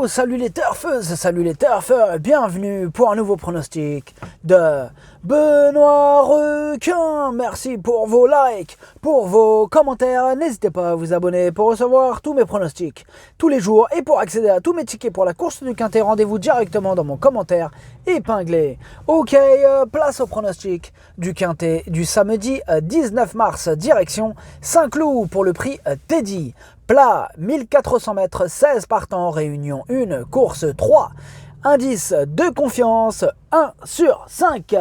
salut les turfeuses, salut les turfeurs, bienvenue pour un nouveau pronostic de Benoît Requin. Merci pour vos likes, pour vos commentaires, n'hésitez pas à vous abonner pour recevoir tous mes pronostics tous les jours et pour accéder à tous mes tickets pour la course du Quintet, rendez-vous directement dans mon commentaire épinglé. Ok, place au pronostic du Quintet du samedi 19 mars, direction Saint-Cloud pour le prix Teddy. Plat 1400 mètres, 16 partants, réunion 1, course 3, indice de confiance 1 sur 5.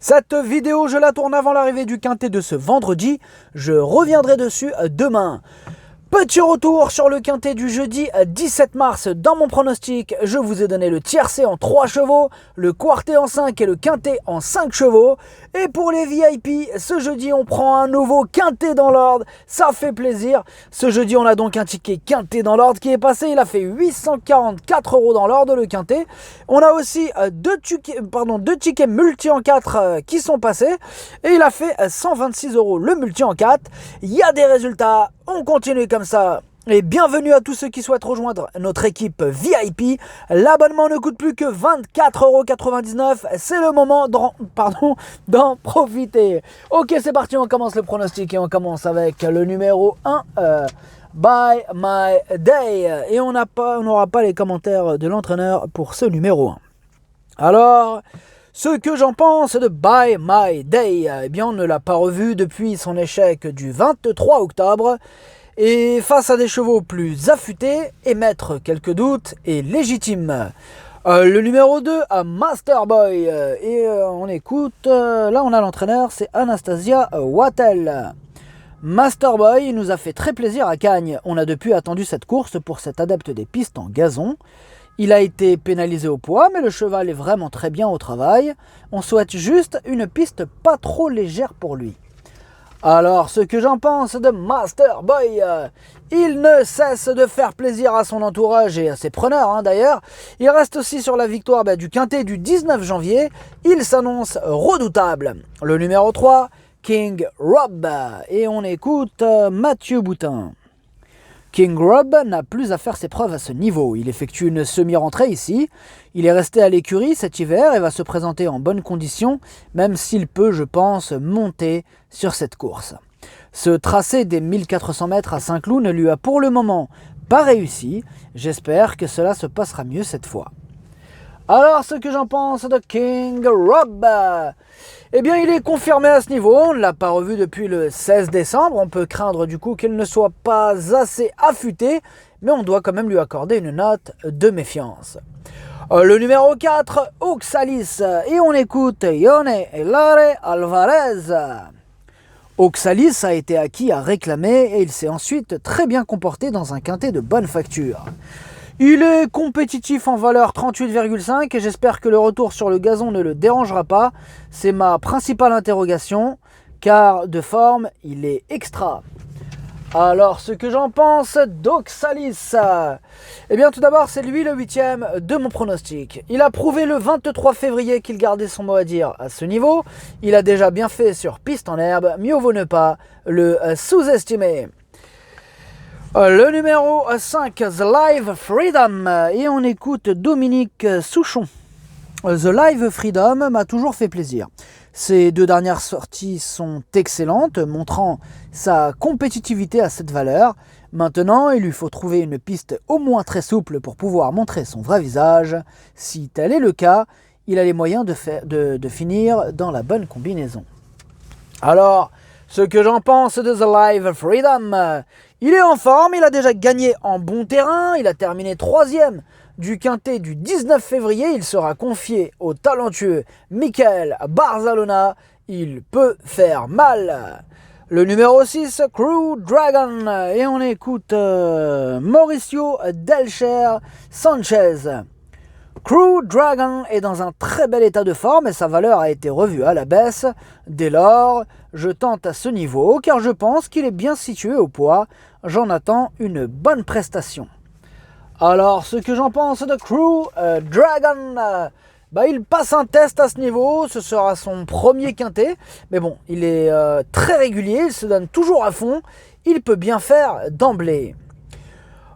Cette vidéo, je la tourne avant l'arrivée du Quintet de ce vendredi. Je reviendrai dessus demain. Petit retour sur le Quintet du jeudi 17 mars. Dans mon pronostic, je vous ai donné le tiercé en 3 chevaux, le quartet en 5 et le Quintet en 5 chevaux. Et pour les VIP, ce jeudi, on prend un nouveau Quintet dans l'ordre. Ça fait plaisir. Ce jeudi, on a donc un ticket Quintet dans l'ordre qui est passé. Il a fait 844 € dans l'ordre, le Quintet. On a aussi deux tickets multi en 4 qui sont passés. Et il a fait 126 € le multi en 4. Il y a des résultats. On continue comme ça. Et bienvenue à tous ceux qui souhaitent rejoindre notre équipe VIP. L'abonnement ne coûte plus que 24,99 €. C'est le moment d'en profiter. Ok, c'est parti, on commence le pronostic et on commence avec le numéro 1. By My Day. Et on n'aura pas les commentaires de l'entraîneur pour ce numéro 1. Alors, ce que j'en pense de By My Day, eh bien on ne l'a pas revu depuis son échec du 23 octobre. Et face à des chevaux plus affûtés, émettre quelques doutes est légitime. Le numéro 2, Master Boy. On écoute, là on a l'entraîneur, c'est Anastasia Wattel. Master Boy nous a fait très plaisir à Cagnes. On a depuis attendu cette course pour cet adepte des pistes en gazon. Il a été pénalisé au poids, mais le cheval est vraiment très bien au travail. On souhaite juste une piste pas trop légère pour lui. Alors, ce que j'en pense de Master Boy, il ne cesse de faire plaisir à son entourage et à ses preneurs d'ailleurs. Il reste aussi sur la victoire du Quintet du 19 janvier. Il s'annonce redoutable. Le numéro 3, King Rob. Et on écoute Mathieu Boutin. King Rob n'a plus à faire ses preuves à ce niveau. Il effectue une semi-rentrée ici. Il est resté à l'écurie cet hiver et va se présenter en bonnes conditions, même s'il peut, je pense, monter sur cette course. Ce tracé des 1400 mètres à Saint-Cloud ne lui a pour le moment pas réussi. J'espère que cela se passera mieux cette fois. Alors, ce que j'en pense de King Rob, eh bien, il est confirmé à ce niveau. On ne l'a pas revu depuis le 16 décembre. On peut craindre du coup qu'il ne soit pas assez affûté, mais on doit quand même lui accorder une note de méfiance. Le numéro 4, Oxalis. Et on écoute Yone Elare Alvarez. Oxalis a été acquis à réclamer et il s'est ensuite très bien comporté dans un quintet de bonne facture. Il est compétitif en valeur 38,5 et j'espère que le retour sur le gazon ne le dérangera pas. C'est ma principale interrogation, car de forme, il est extra. Alors, ce que j'en pense d'Oxalis, eh bien tout d'abord, c'est lui le 8e de mon pronostic. Il a prouvé le 23 février qu'il gardait son mot à dire à ce niveau. Il a déjà bien fait sur piste en herbe, mieux vaut ne pas le sous-estimer. Le numéro 5, The Live Freedom, et on écoute Dominique Souchon. The Live Freedom m'a toujours fait plaisir. Ses 2 dernières sorties sont excellentes, montrant sa compétitivité à cette valeur. Maintenant, il lui faut trouver une piste au moins très souple pour pouvoir montrer son vrai visage. Si tel est le cas, il a les moyens de finir dans la bonne combinaison. Alors, ce que j'en pense de The Live Freedom, il est en forme, il a déjà gagné en bon terrain, il a terminé 3e du Quintet du 19 février, il sera confié au talentueux Michael Barzalona, il peut faire mal. Le numéro 6, Crew Dragon, et on écoute Mauricio Delcher Sanchez. Crew Dragon est dans un très bel état de forme et sa valeur a été revue à la baisse. Dès lors, je tente à ce niveau car je pense qu'il est bien situé au poids. J'en attends une bonne prestation. Alors, ce que j'en pense de Crew Dragon, il passe un test à ce niveau, ce sera son premier quintet. Mais bon, il est très régulier, il se donne toujours à fond, il peut bien faire d'emblée.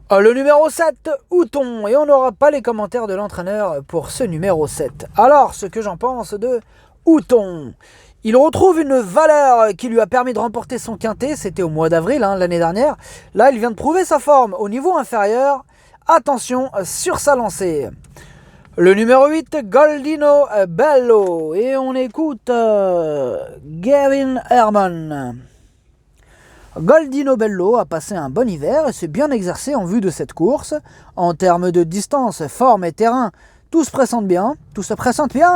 Le numéro 7, Houton. Et on n'aura pas les commentaires de l'entraîneur pour ce numéro 7. Alors, ce que j'en pense de Houton. Il retrouve une valeur qui lui a permis de remporter son quintet. C'était au mois d'avril, l'année dernière. Là, il vient de prouver sa forme au niveau inférieur. Attention sur sa lancée. Le numéro 8, Goldino Bello. Et on écoute Gavin Herman. Goldino Bello a passé un bon hiver et s'est bien exercé en vue de cette course. En termes de distance, forme et terrain, tout se présente bien. Tout se présente bien.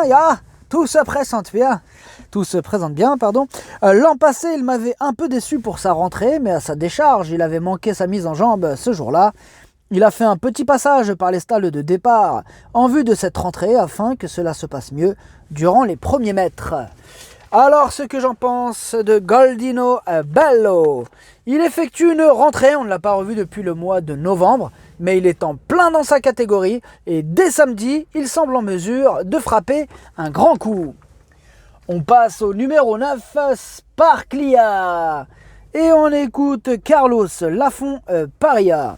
L'an passé, il m'avait un peu déçu pour sa rentrée, mais à sa décharge, il avait manqué sa mise en jambe ce jour-là. Il a fait un petit passage par les stalles de départ en vue de cette rentrée afin que cela se passe mieux durant les premiers mètres. Alors, ce que j'en pense de Goldino Bello. Il effectue une rentrée, on ne l'a pas revu depuis le mois de novembre, mais il est en plein dans sa catégorie et dès samedi, il semble en mesure de frapper un grand coup. On passe au numéro 9, Sparklia. Et on écoute Carlos Lafont Paria.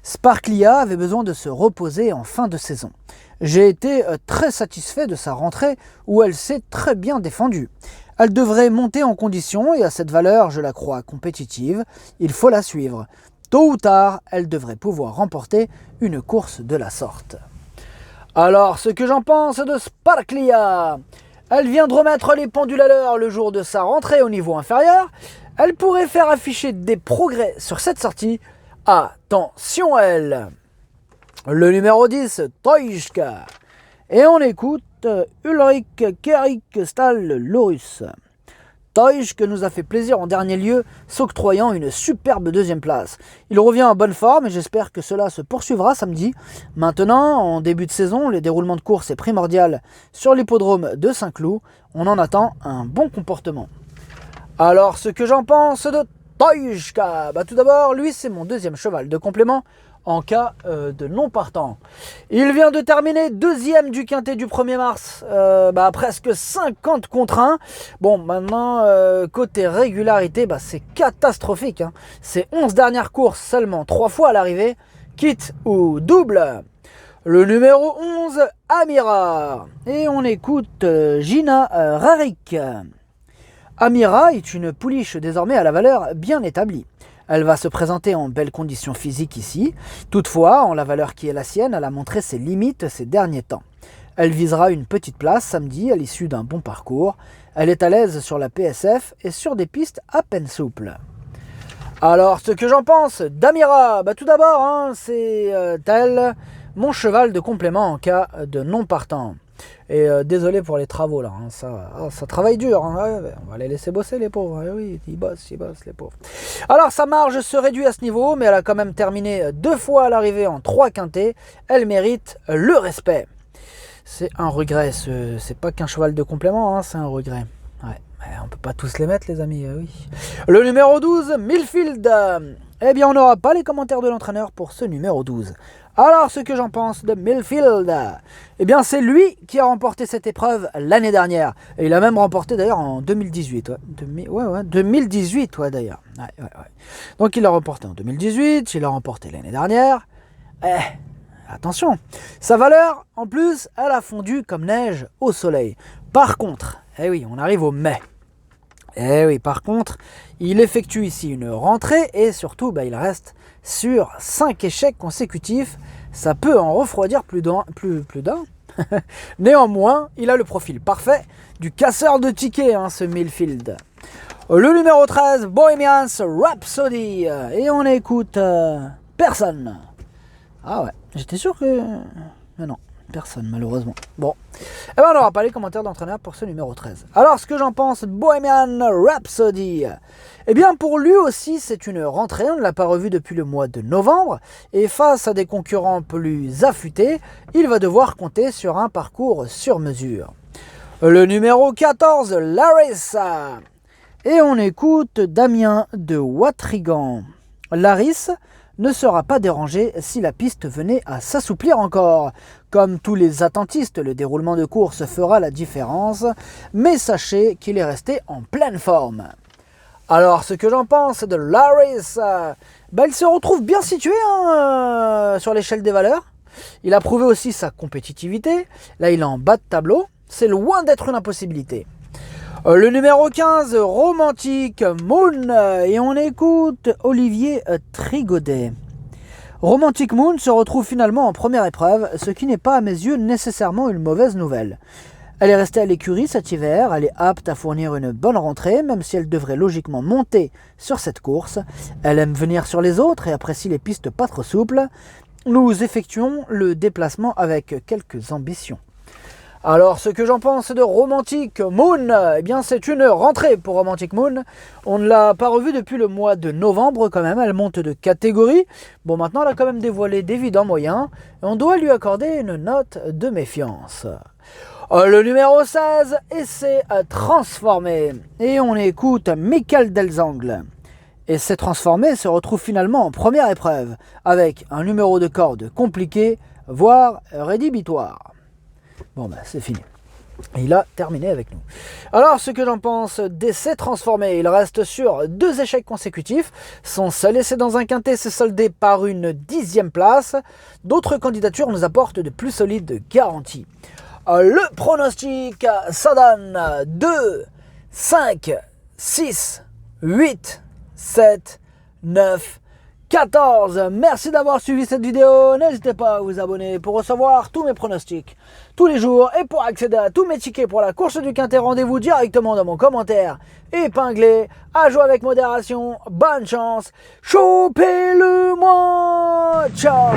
Sparklia avait besoin de se reposer en fin de saison. J'ai été très satisfait de sa rentrée où elle s'est très bien défendue. Elle devrait monter en condition et à cette valeur, je la crois compétitive. Il faut la suivre. Tôt ou tard, elle devrait pouvoir remporter une course de la sorte. Alors, ce que j'en pense de Sparklia. Elle vient de remettre les pendules à l'heure le jour de sa rentrée au niveau inférieur. Elle pourrait faire afficher des progrès sur cette sortie. Attention à elle. Le numéro 10, Toyska. Et on écoute Ulrich Kerrick-Stahl Lorus. Toyska nous a fait plaisir en dernier lieu, s'octroyant une superbe deuxième place. Il revient en bonne forme et j'espère que cela se poursuivra samedi. Maintenant, en début de saison, le déroulement de course est primordial sur l'hippodrome de Saint-Cloud. On en attend un bon comportement. Alors, ce que j'en pense de Toyska. Tout d'abord, lui, c'est mon deuxième cheval de complément en cas de non partant. Il vient de terminer deuxième du quintet du 1er mars, presque 50 contre 1. Bon, maintenant, côté régularité, c'est catastrophique. C'est 11 dernières courses, seulement 3 fois à l'arrivée, quitte ou double. Le numéro 11, Amira. Et on écoute Gina Rarik. Amira est une pouliche désormais à la valeur bien établie. Elle va se présenter en belles conditions physiques ici. Toutefois, en la valeur qui est la sienne, elle a montré ses limites ces derniers temps. Elle visera une petite place samedi à l'issue d'un bon parcours. Elle est à l'aise sur la PSF et sur des pistes à peine souples. Alors, ce que j'en pense d'Amira, tout d'abord, c'est elle, mon cheval de complément en cas de non partant. Et désolé pour les travaux là, ça travaille dur, on va les laisser bosser les pauvres, oui, ils bossent les pauvres. Alors sa marge se réduit à ce niveau, mais elle a quand même terminé 2 fois à l'arrivée en 3 quintets, elle mérite le respect. C'est un regret, c'est pas qu'un cheval de complément, c'est un regret. On peut pas tous les mettre les amis, oui. Le numéro 12, Millfield. Eh bien on n'aura pas les commentaires de l'entraîneur pour ce numéro 12. Alors, ce que j'en pense de Millfield, eh bien, c'est lui qui a remporté cette épreuve l'année dernière. Et il a même remporté d'ailleurs en 2018. 2018, d'ailleurs. Donc, il l'a remporté en 2018, il l'a remporté l'année dernière. Attention, sa valeur, en plus, elle a fondu comme neige au soleil. Par contre, on arrive au mai. Par contre, il effectue ici une rentrée et surtout, il reste sur 5 échecs consécutifs. Ça peut en refroidir plus d'un. Néanmoins, il a le profil parfait du casseur de tickets, ce Millfield. Le numéro 13, Bohemian Rhapsody. Et on écoute personne. J'étais sûr que... Mais non. Personne malheureusement. Bon, on n'aura pas les commentaires d'entraîneur pour ce numéro 13. Alors ce que j'en pense, Bohemian Rhapsody. Eh bien pour lui aussi c'est une rentrée, on ne l'a pas revu depuis le mois de novembre. Et face à des concurrents plus affûtés, il va devoir compter sur un parcours sur mesure. Le numéro 14, Larissa. Et on écoute Damien de Watrigan. Larissa ne sera pas dérangé si la piste venait à s'assouplir encore. Comme tous les attentistes, le déroulement de course fera la différence, mais sachez qu'il est resté en pleine forme. Alors, ce que j'en pense de Larissa, il se retrouve bien situé sur l'échelle des valeurs. Il a prouvé aussi sa compétitivité. Là, il est en bas de tableau. C'est loin d'être une impossibilité. Le numéro 15, Romantic Moon. Et on écoute Olivier Trigaudet. Romantic Moon se retrouve finalement en première épreuve, ce qui n'est pas à mes yeux nécessairement une mauvaise nouvelle. Elle est restée à l'écurie cet hiver, elle est apte à fournir une bonne rentrée, même si elle devrait logiquement monter sur cette course. Elle aime venir sur les autres et apprécie les pistes pas trop souples. Nous effectuons le déplacement avec quelques ambitions. Alors, ce que j'en pense de Romantic Moon, eh bien c'est une rentrée pour Romantic Moon. On ne l'a pas revue depuis le mois de novembre quand même, elle monte de catégorie. Bon, maintenant elle a quand même dévoilé d'évidents moyens et on doit lui accorder une note de méfiance. Le numéro 16, Essai transformé. Et on écoute Michael Delzangle. Essai transformé se retrouve finalement en première épreuve, avec un numéro de corde compliqué, voire rédhibitoire. Bon c'est fini. Il a terminé avec nous. Alors, ce que j'en pense d'Essai transformé, il reste sur 2 échecs consécutifs. Son seul essai dans un quintet s'est soldé par une 10e place. D'autres candidatures nous apportent de plus solides garanties. Le pronostic, ça donne 2, 5, 6, 8, 7, 9, 14. Merci d'avoir suivi cette vidéo. N'hésitez pas à vous abonner pour recevoir tous mes pronostics tous les jours. Et pour accéder à tous mes tickets pour la course du quintet, rendez-vous directement dans mon commentaire épinglé. À jouer avec modération. Bonne chance. Chopez-le-moi. Ciao.